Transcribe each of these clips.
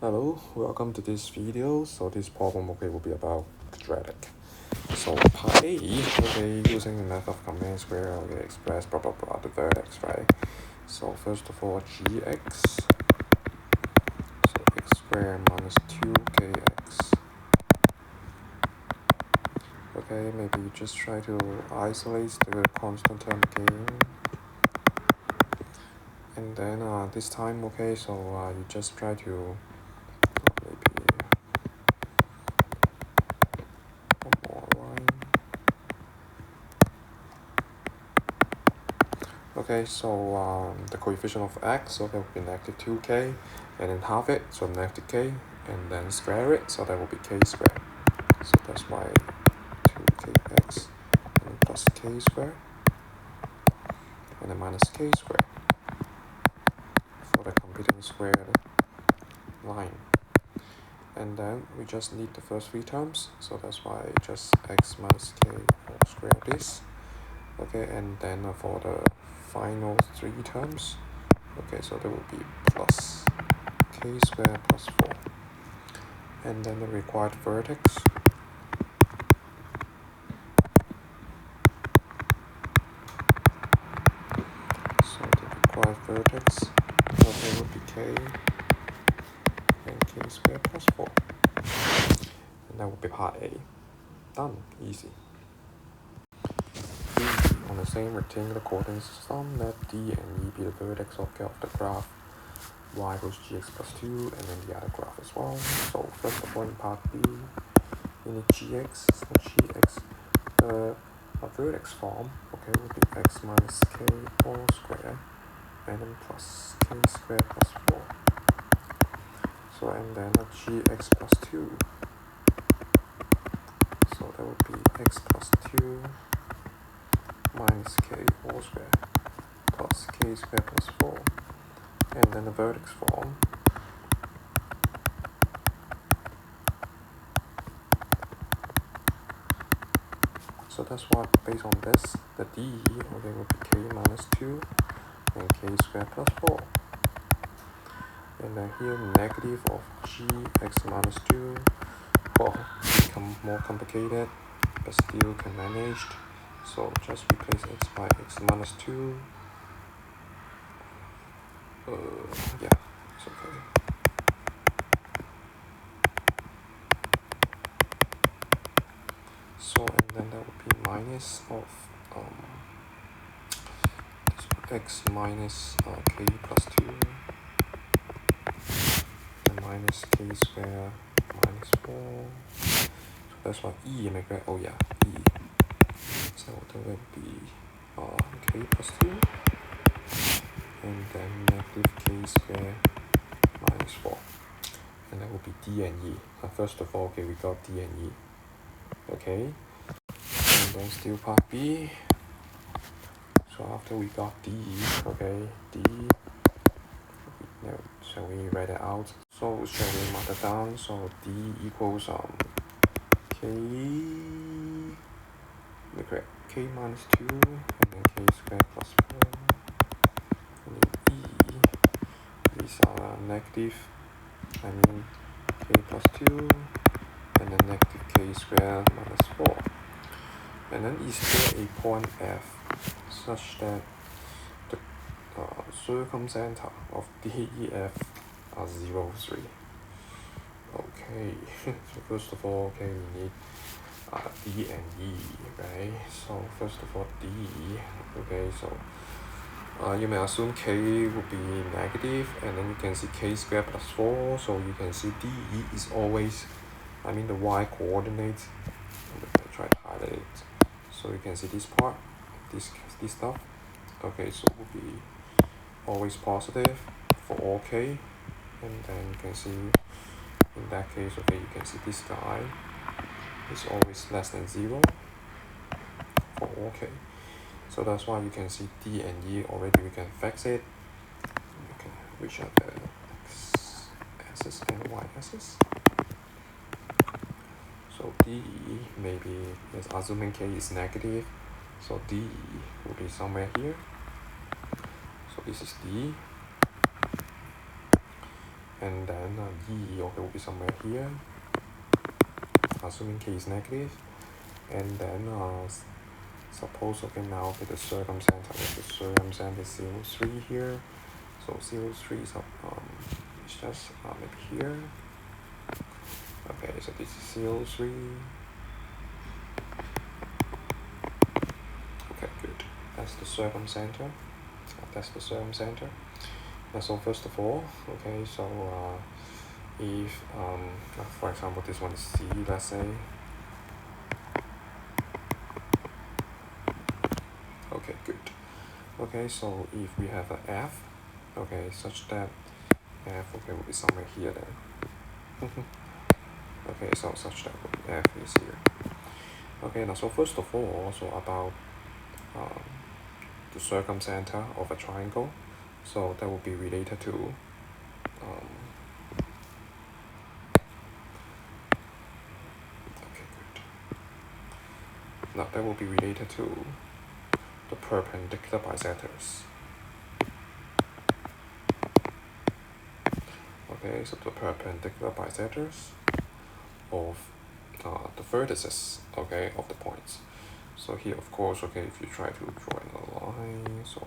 Hello, welcome to this video. So this problem will be about quadratic. So part A, using the method of command square, express blah blah blah the vertex, right? So first of all, gx, so x squared minus 2kx. Maybe you just try to isolate the constant term again. And then this time, you just try to maybe one more line. The coefficient of x, that will be negative 2k, and then half it, so negative k, and then square it, so that will be k squared. So that's why 2kx and plus k squared, and then minus k squared for the computing squared line. And then we just need the first three terms, so that's why just x minus k whole square this. And then for the final three terms, so there will be plus k squared plus 4. And then the required vertex, will be k and k squared plus 4. And that will be part A. Done. Easy. B. On the same rectangular coordinate system, let D and E be the vertex of the graph y equals gx plus 2, and then the other graph as well. So first of all, in part B, you need gx. So gx, the vertex form, will be x minus k whole square, and then plus k squared plus 4. So and then gx plus 2. So that would be x plus 2 minus k whole square plus k squared plus 4. And then the vertex form, so that's why based on this, the d will be k minus 2 and k squared plus 4. And then here negative of gx minus 2 become more complicated, but still can manage. So just replace x by x minus 2. It's okay. So and then that would be minus of x minus k plus 2 and minus k squared minus 4. So that's what E immigrant. E. So that would be k plus 2 and then negative k squared minus 4. And that would be D and E. First of all, we got D and E. And then still part B. So after we got D, D, shall we write it out? So shall we mark it down? So D equals k minus 2 and then k squared plus 4. And then E, these are negative, k plus 2 and then negative k squared minus 4. And then is there a point F such that the circumcenter of DEF are 0, 3? So first of all, we need D and E, right? So first of all, D, you may assume k will be negative, and then you can see k squared plus 4, so you can see DE is always, the y coordinate. I try to highlight it, so you can see this part, this stuff. So it will be always positive for all k, and then you can see in that case, you can see this guy is always less than 0 for all k. So that's why you can see D and E already, we can fix it. Which are the x-axis and y-axis. So D maybe is assuming k is negative, so D will be somewhere here. So this is D, and then E, okay, will be somewhere here, assuming K is negative, and then suppose, okay, now okay, the circumcenter, the circumcenter is 0, 3 here, so 0, 3 is it's just maybe here. Okay, so this is 0, 3. Okay, good. That's the circumcenter. That's the circumcenter. Now, so first of all, okay, so if for example this one is C, let's say. Okay, good. Okay, so if we have a F, okay, such that F, okay, will be somewhere here then. Okay, so such that F is here. Okay, now so first of all, so about the circumcenter of a triangle, so that will be related to okay, good. Now that will be related to the perpendicular bisectors. Okay, so the perpendicular bisectors of the vertices, okay, of the points. So here, of course, okay, if you try to draw in a line, so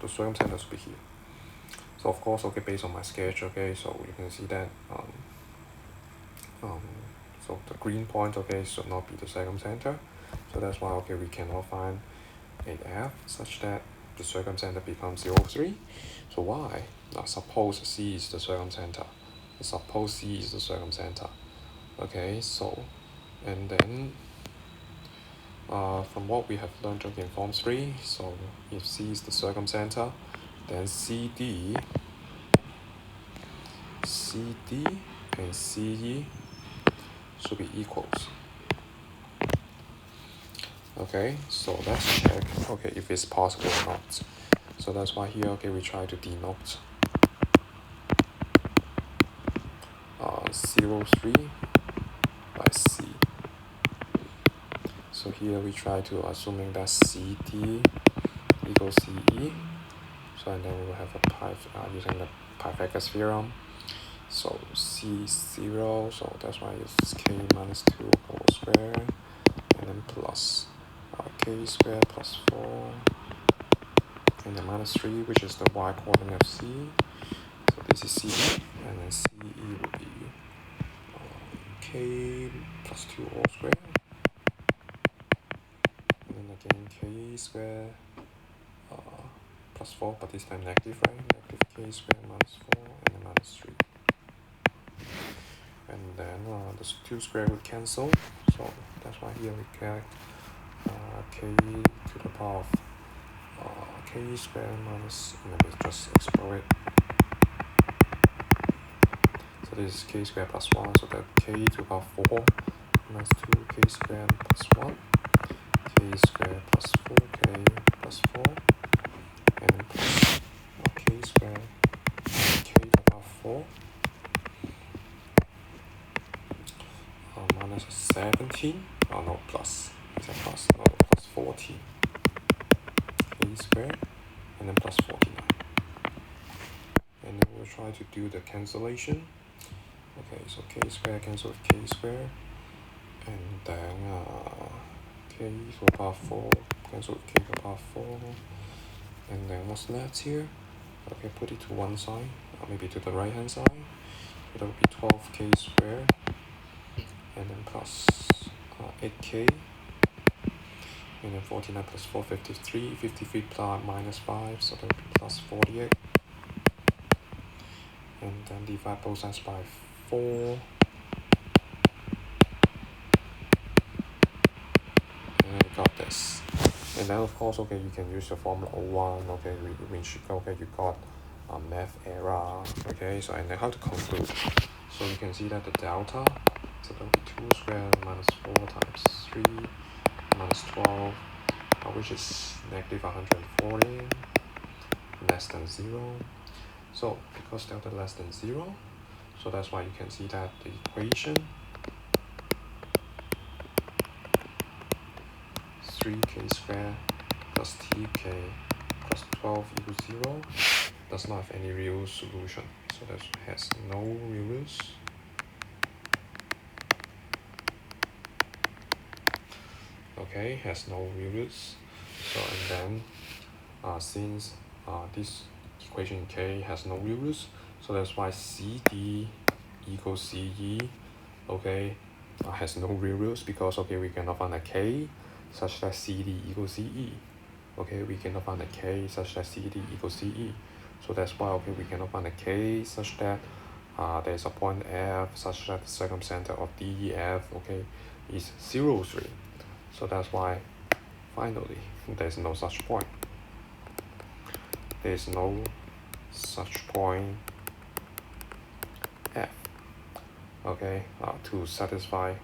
the circumcenter will be here. So of course, okay, based on my sketch, okay, so you can see that so the green point, okay, should not be the circumcenter. So that's why, okay, we cannot find a F such that the circumcenter becomes 0, 3. So why? Now suppose C is the circumcenter. Suppose C is the circumcenter. Okay, so and then from what we have learned in Form 3, so if C is the circumcenter, then CD and CE should be equals. Okay, so let's check, okay, if it's possible or not. So that's why here, okay, we try to denote 0, 3 by C. So here we try to assuming that CD equals CE. So and then we will have a using the Pythagoras theorem. So C0, so that's why it's K minus 2 whole square, and then plus K squared plus 4, and then minus 3, which is the y coordinate of C. So this is C, and then CE will be K plus 2 whole square, and then again K squared plus 4, but this time negative, right? Negative K squared minus 4, and then minus 3. And then the 2 square would cancel, so that's why here we get K to the power of K squared minus, and then we just explore it. So this is K squared plus 1, so that K to the power 4 minus 2 K squared plus 1, K squared plus 4K plus 4, and then plus K squared K to the power 4 minus 17, no, plus, is that plus? No, plus 14, K squared, and then plus 49. And then we'll try to do the cancellation. Okay, so K squared cancel with K squared, and then K to the power 4 cancel with K to the power 4, and then what's left here? Okay, put it to one side, maybe to the right hand side, so that would be 12K squared, and then plus 8K, and then 49 plus 4, 53, 53 plus minus 5, so that would be plus 48, and then divide both sides by 4, and we got this. And then of course, okay, you can use the formula 01, okay, which, okay, you got math error, okay, so and then how to conclude. So you can see that the delta, so that will be 2 squared minus 4 times 3 minus 12, which is negative 140, less than 0. So because delta less than 0, so that's why you can see that the equation 3K squared plus TK plus 12 equals 0 does not have any real solution. so that has no real roots. Okay, has no real roots. So and then since this equation K has no real roots, so that's why CD equals CE, okay, has no real roots, because okay, we cannot find a K such that CD equals CE. Okay, we cannot find a K such that CD equals CE. So that's why okay, we cannot find a K such that there is a point F such that the circumcenter of DEF, okay, is 0, 3. So that's why finally there is no such point. There is no such point F, okay, to satisfy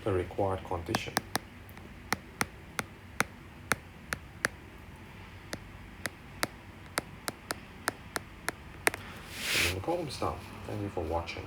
the required condition. And the problem is done. Thank you for watching.